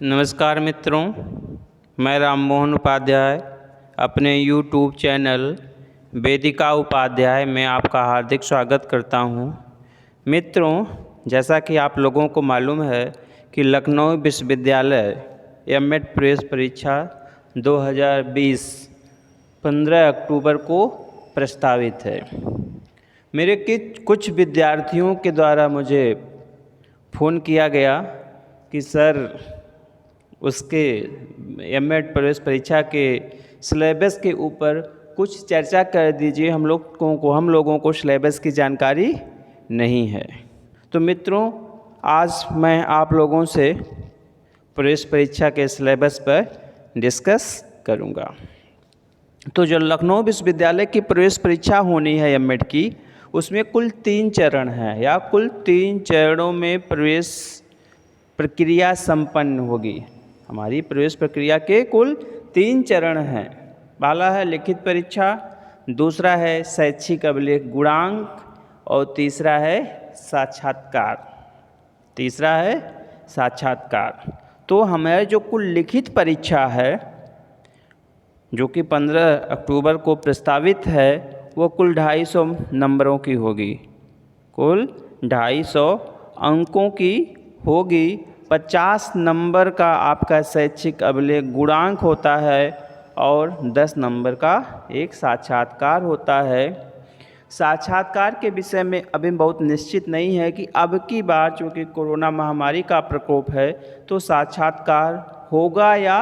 नमस्कार मित्रों, मैं राम मोहन उपाध्याय अपने YouTube चैनल वेदिका उपाध्याय में आपका हार्दिक स्वागत करता हूं। मित्रों, जैसा कि आप लोगों को मालूम है कि लखनऊ विश्वविद्यालय एमएड प्रवेश परीक्षा 2020 15 अक्टूबर को प्रस्तावित है। मेरे कुछ विद्यार्थियों के द्वारा मुझे फ़ोन किया गया कि सर उसके एमएड प्रवेश परीक्षा के सिलेबस के ऊपर कुछ चर्चा कर दीजिए, हम लोगों को सिलेबस की जानकारी नहीं है। तो मित्रों, आज मैं आप लोगों से प्रवेश परीक्षा के सिलेबस पर डिस्कस करूंगा। तो जो लखनऊ विश्वविद्यालय की प्रवेश परीक्षा होनी है एमएड की, उसमें कुल 3 चरण हैं या कुल 3 चरणों में प्रवेश प्रक्रिया संपन्न होगी। हमारी प्रवेश प्रक्रिया के कुल 3 चरण हैं। पहला है लिखित परीक्षा, दूसरा है शैक्षिक अभिलेख गुणांक और तीसरा है साक्षात्कार। तो हमारी जो कुल लिखित परीक्षा है जो कि 15 अक्टूबर को प्रस्तावित है, वो कुल 250 नंबरों की होगी। कुल 250 अंकों की होगी। 50 नंबर का आपका शैक्षिक अभिलेख गुणांक होता है और 10 नंबर का एक साक्षात्कार होता है। साक्षात्कार के विषय में अभी बहुत निश्चित नहीं है कि अब की बार चूँकि कोरोना महामारी का प्रकोप है तो साक्षात्कार होगा या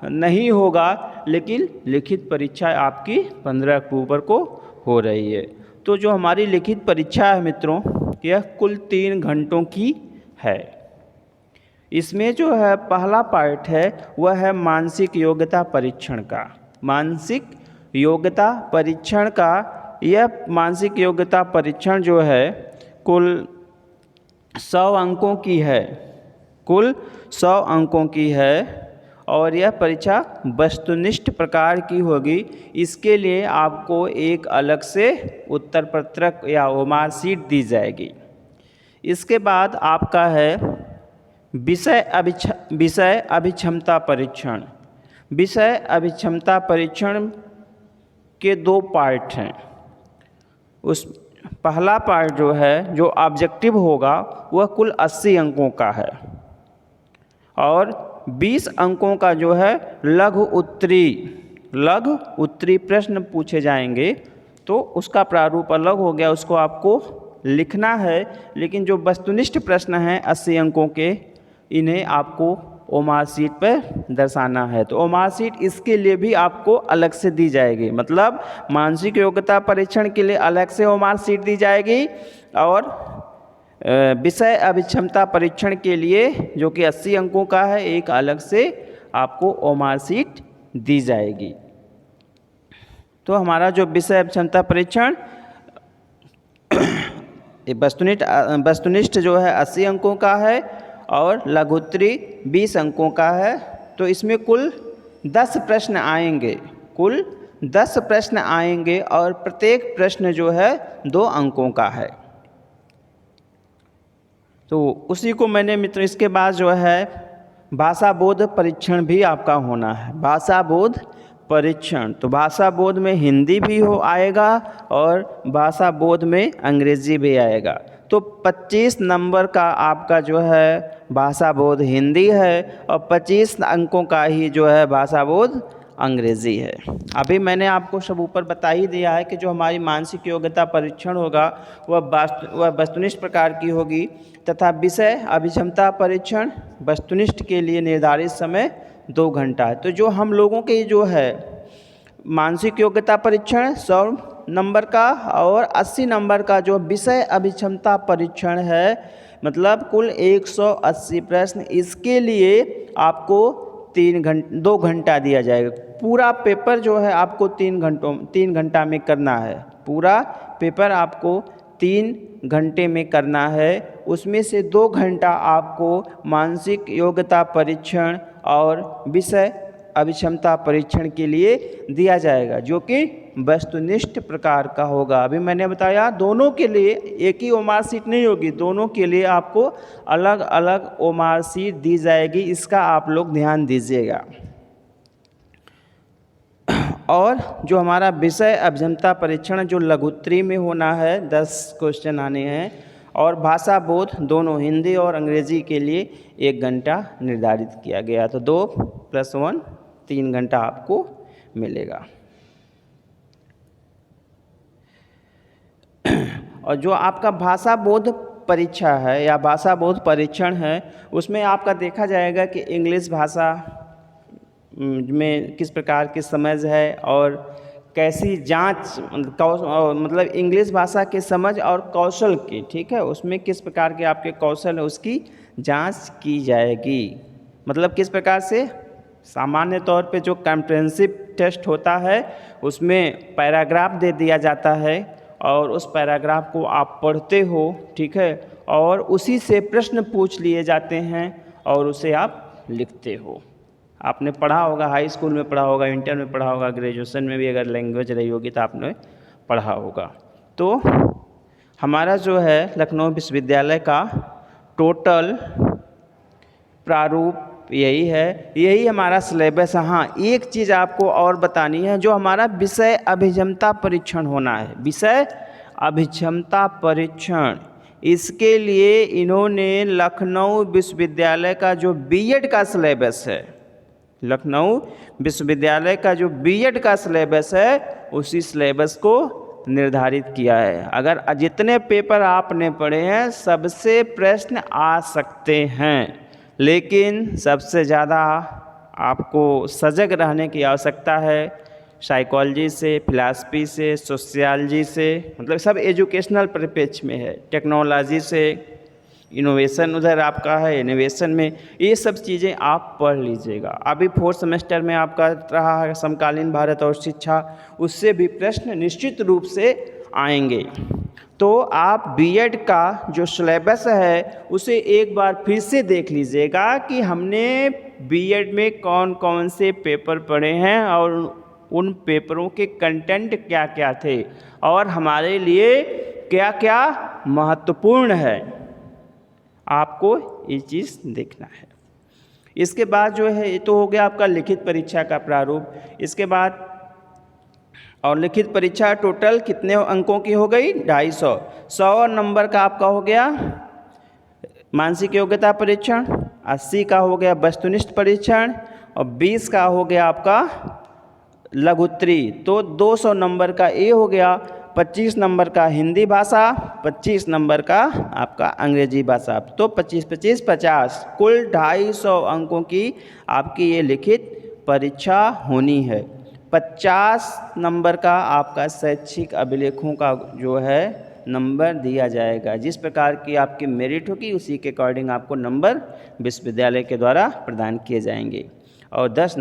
नहीं होगा, लेकिन लिखित परीक्षा आपकी 15 अक्टूबर को हो रही है। तो जो हमारी लिखित परीक्षा है मित्रों, यह कुल 3 घंटों की है। इसमें जो है पहला पार्ट है वह है मानसिक योग्यता परीक्षण का। मानसिक योग्यता परीक्षण का यह मानसिक योग्यता परीक्षण जो है कुल 100 अंकों की है। कुल 100 अंकों की है और यह परीक्षा वस्तुनिष्ठ प्रकार की होगी। इसके लिए आपको एक अलग से उत्तर पत्रक या ओमार शीट दी जाएगी। इसके बाद आपका है विषय अभिक्षमता परीक्षण। विषय अभिक्षमता परीक्षण के 2 पार्ट हैं। उस पहला पार्ट जो है जो ऑब्जेक्टिव होगा वह कुल 80 अंकों का है और 20 अंकों का जो है लघु उत्तरी प्रश्न पूछे जाएंगे। तो उसका प्रारूप अलग हो गया, उसको आपको लिखना है। लेकिन जो वस्तुनिष्ठ प्रश्न हैं 80 अंकों के, इन्हें आपको ओमार शीट पर दर्शाना है। तो ओमार शीट इसके लिए भी आपको अलग से दी जाएगी। मतलब मानसिक योग्यता परीक्षण के लिए अलग से ओमार शीट दी जाएगी और विषय अभिक्षमता परीक्षण के लिए जो कि 80 अंकों का है, एक अलग से आपको ओमार शीट दी जाएगी। तो हमारा जो विषय अभिक्षमता परीक्षण वस्तुनिष्ठ जो है 80 अंकों का है और लघुत्तरी 20 अंकों का है। तो इसमें कुल 10 प्रश्न आएंगे। कुल 10 प्रश्न आएंगे और प्रत्येक प्रश्न जो है 2 अंकों का है। तो उसी को मैंने मित्रों, इसके बाद जो है भाषा बोध परीक्षण भी आपका होना है। भाषा बोध परीक्षण, तो भाषा बोध में हिंदी भी आएगा और भाषा बोध में अंग्रेजी भी आएगा। तो 25 नंबर का आपका जो है भाषा बोध हिंदी है और 25 अंकों का ही जो है भाषा बोध अंग्रेजी है। अभी मैंने आपको सब ऊपर बता ही दिया है कि जो हमारी मानसिक योग्यता परीक्षण होगा वह वस्तुनिष्ठ प्रकार की होगी तथा विषय अभिक्षमता परीक्षण वस्तुनिष्ठ के लिए निर्धारित समय 2 घंटा है। तो जो हम लोगों के जो है मानसिक योग्यता परीक्षण 100 नंबर का और 80 नंबर का जो विषय अभिक्षमता परीक्षण है, मतलब कुल 180 प्रश्न, इसके लिए आपको 2 घंटा दिया जाएगा। पूरा पेपर जो है आपको 3 घंटा में करना है। पूरा पेपर आपको 3 घंटे में करना है। उसमें से 2 घंटा आपको मानसिक योग्यता परीक्षण और विषय अभिक्षमता परीक्षण के लिए दिया जाएगा, जो कि वस्तुनिष्ठ प्रकार का होगा। अभी मैंने बताया दोनों के लिए एक ही ओमार सीट नहीं होगी, दोनों के लिए आपको अलग अलग ओमार सीट दी जाएगी, इसका आप लोग ध्यान दीजिएगा। और जो हमारा विषय अभिक्षमता परीक्षण जो लघुत्तरी में होना है, 10 क्वेश्चन आने हैं, और भाषा बोध दोनों हिंदी और अंग्रेजी के लिए 1 घंटा निर्धारित किया गया। तो 2 + 1 3 घंटा आपको मिलेगा। और जो आपका भाषा बोध परीक्षा है या भाषा बोध परीक्षण है, उसमें आपका देखा जाएगा कि इंग्लिश भाषा में किस प्रकार की समझ है और कैसी जांच मतलब इंग्लिश भाषा की समझ और कौशल की, ठीक है, उसमें किस प्रकार के आपके कौशल है उसकी जांच की जाएगी। मतलब किस प्रकार से, सामान्य तौर पे जो कॉम्प्रिहेंसिव टेस्ट होता है उसमें पैराग्राफ दे दिया जाता है और उस पैराग्राफ को आप पढ़ते हो, ठीक है, और उसी से प्रश्न पूछ लिए जाते हैं और उसे आप लिखते हो। आपने पढ़ा होगा, हाई स्कूल में पढ़ा होगा, इंटर में पढ़ा होगा, ग्रेजुएशन में भी अगर लैंग्वेज रही होगी तो आपने पढ़ा होगा। तो हमारा जो है लखनऊ विश्वविद्यालय का टोटल प्रारूप यही है, यही हमारा सिलेबस है। हाँ, एक चीज़ आपको और बतानी है, जो हमारा विषय अभिक्षमता परीक्षण होना है, विषय अभिक्षमता परीक्षण, इसके लिए इन्होंने लखनऊ विश्वविद्यालय का जो बीएड का सिलेबस है, लखनऊ विश्वविद्यालय का जो बीएड का सिलेबस है, उसी सिलेबस को निर्धारित किया है। अगर जितने पेपर आपने पढ़े हैं सबसे प्रश्न आ सकते हैं, लेकिन सबसे ज़्यादा आपको सजग रहने की आवश्यकता है। साइकोलॉजी से, फिलॉसफी से, सोशियोलॉजी से, मतलब सब एजुकेशनल परिप्रेक्ष्य में है, टेक्नोलॉजी से, इनोवेशन उधर आपका है, इनोवेशन में, ये सब चीज़ें आप पढ़ लीजिएगा। अभी 4th सेमेस्टर में आपका रहा है समकालीन भारत और शिक्षा, उससे भी प्रश्न निश्चित रूप से आएंगे। तो आप बीएड का जो सिलेबस है उसे एक बार फिर से देख लीजिएगा कि हमने बीएड में कौन कौन से पेपर पढ़े हैं और उन पेपरों के कंटेंट क्या क्या थे और हमारे लिए क्या क्या महत्वपूर्ण है, आपको ये चीज़ देखना है। इसके बाद जो है, ये तो हो गया आपका लिखित परीक्षा का प्रारूप। इसके बाद और लिखित परीक्षा टोटल कितने अंकों की हो गई, 250। 100 नंबर का आपका हो गया मानसिक योग्यता परीक्षण, 80 का हो गया वस्तुनिष्ठ परीक्षण और 20 का हो गया आपका लघुत्तरी। तो 200 नंबर का ये हो गया, 25 नंबर का हिंदी भाषा, 25 नंबर का आपका अंग्रेजी भाषा। तो 25 25 50, कुल 250 अंकों की आपकी ये लिखित परीक्षा होनी है। 50 नंबर का आपका शैक्षिक अभिलेखों का जो है नंबर दिया जाएगा। जिस प्रकार की आपकी मेरिट होगी उसी के अकॉर्डिंग आपको नंबर विश्वविद्यालय के द्वारा प्रदान किए जाएंगे। और 10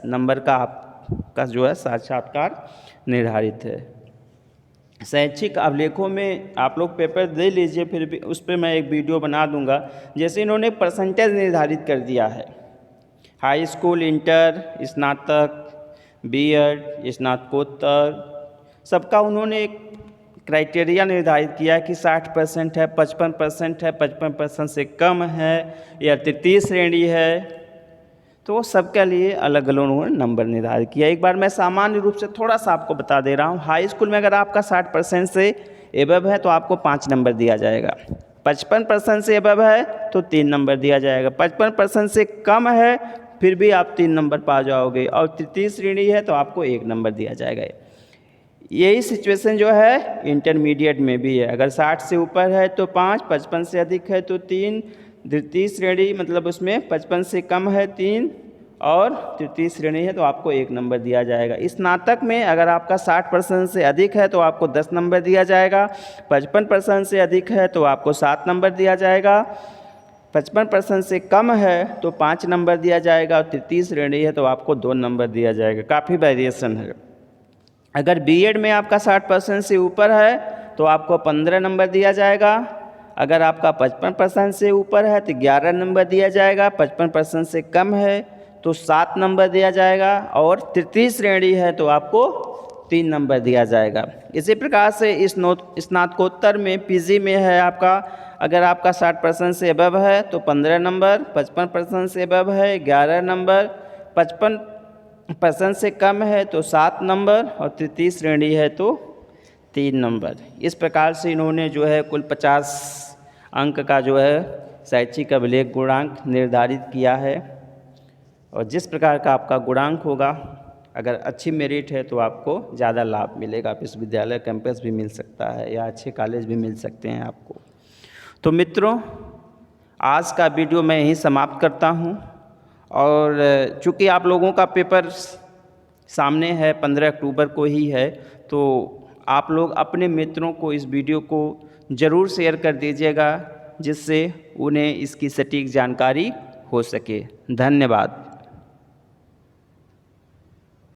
नंबर का आपका जो है साक्षात्कार निर्धारित है। शैक्षिक अभिलेखों में आप लोग पेपर दे लीजिए, फिर भी उस पर मैं एक वीडियो बना दूंगा। जैसे इन्होंने परसेंटेज निर्धारित कर दिया है, हाई स्कूल, इंटर, स्नातक, बीएड, स्नातकोत्तर, सबका उन्होंने एक क्राइटेरिया निर्धारित किया कि 60% है, 55% है, 55% से कम है या तृतीय श्रेणी है। तो सबके लिए अलग अलग उन्होंने नंबर निर्धारित किया। एक बार मैं सामान्य रूप से थोड़ा सा आपको बता दे रहा हूँ। हाई स्कूल में अगर आपका 60% से एबव है तो आपको 5 नंबर दिया जाएगा, 55% से एबव है तो 3 नंबर दिया जाएगा, 55% से कम है फिर भी आप 3 नंबर पा जाओगे, और तृतीय श्रेणी है तो आपको 1 नंबर दिया जाएगा। यही सिचुएशन जो है इंटरमीडिएट में भी है। अगर 60 से ऊपर है तो 5, 55 से अधिक है तो 3, द्वितीय श्रेणी मतलब उसमें 55 से कम है 3 और तृतीय श्रेणी है तो आपको 1 नंबर दिया जाएगा। स्नातक में अगर आपका 60% से अधिक है तो आपको 10 नंबर दिया जाएगा, 55% से अधिक है तो आपको 7 नंबर दिया जाएगा, 55% से कम है तो 5 नंबर दिया जाएगा और तृतीय श्रेणी है तो आपको 2 नंबर दिया जाएगा। काफ़ी वेरिएशन है। अगर बीएड में आपका 60% से ऊपर है तो आपको 15 नंबर दिया जाएगा, अगर आपका 55% से ऊपर है तो 11 नंबर दिया जाएगा, 55% से कम है तो 7 नंबर दिया जाएगा, और तृतीय श्रेणी है तो आपको 3 नंबर दिया जाएगा। इसी प्रकार से इस स्नातकोत्तर में पीजी में है आपका, अगर आपका 60% से अबव है तो 15 नंबर, 55% से अबव है 11 नंबर, 55% से कम है तो 7 नंबर, और तृतीय श्रेणी है तो 3 नंबर। इस प्रकार से इन्होंने जो है कुल 50 अंक का जो है शैक्षिक अभिलेख गुणांक निर्धारित किया है। और जिस प्रकार का आपका गुणांक होगा, अगर अच्छी मेरिट है तो आपको ज़्यादा लाभ मिलेगा, विश्वविद्यालय कैंपस भी मिल सकता है या अच्छे कॉलेज भी मिल सकते हैं आपको। तो मित्रों, आज का वीडियो मैं यहीं समाप्त करता हूं, और चूँकि आप लोगों का पेपर सामने है 15 अक्टूबर को ही है, तो आप लोग अपने मित्रों को इस वीडियो को ज़रूर शेयर कर दीजिएगा, जिससे उन्हें इसकी सटीक जानकारी हो सके। धन्यवाद।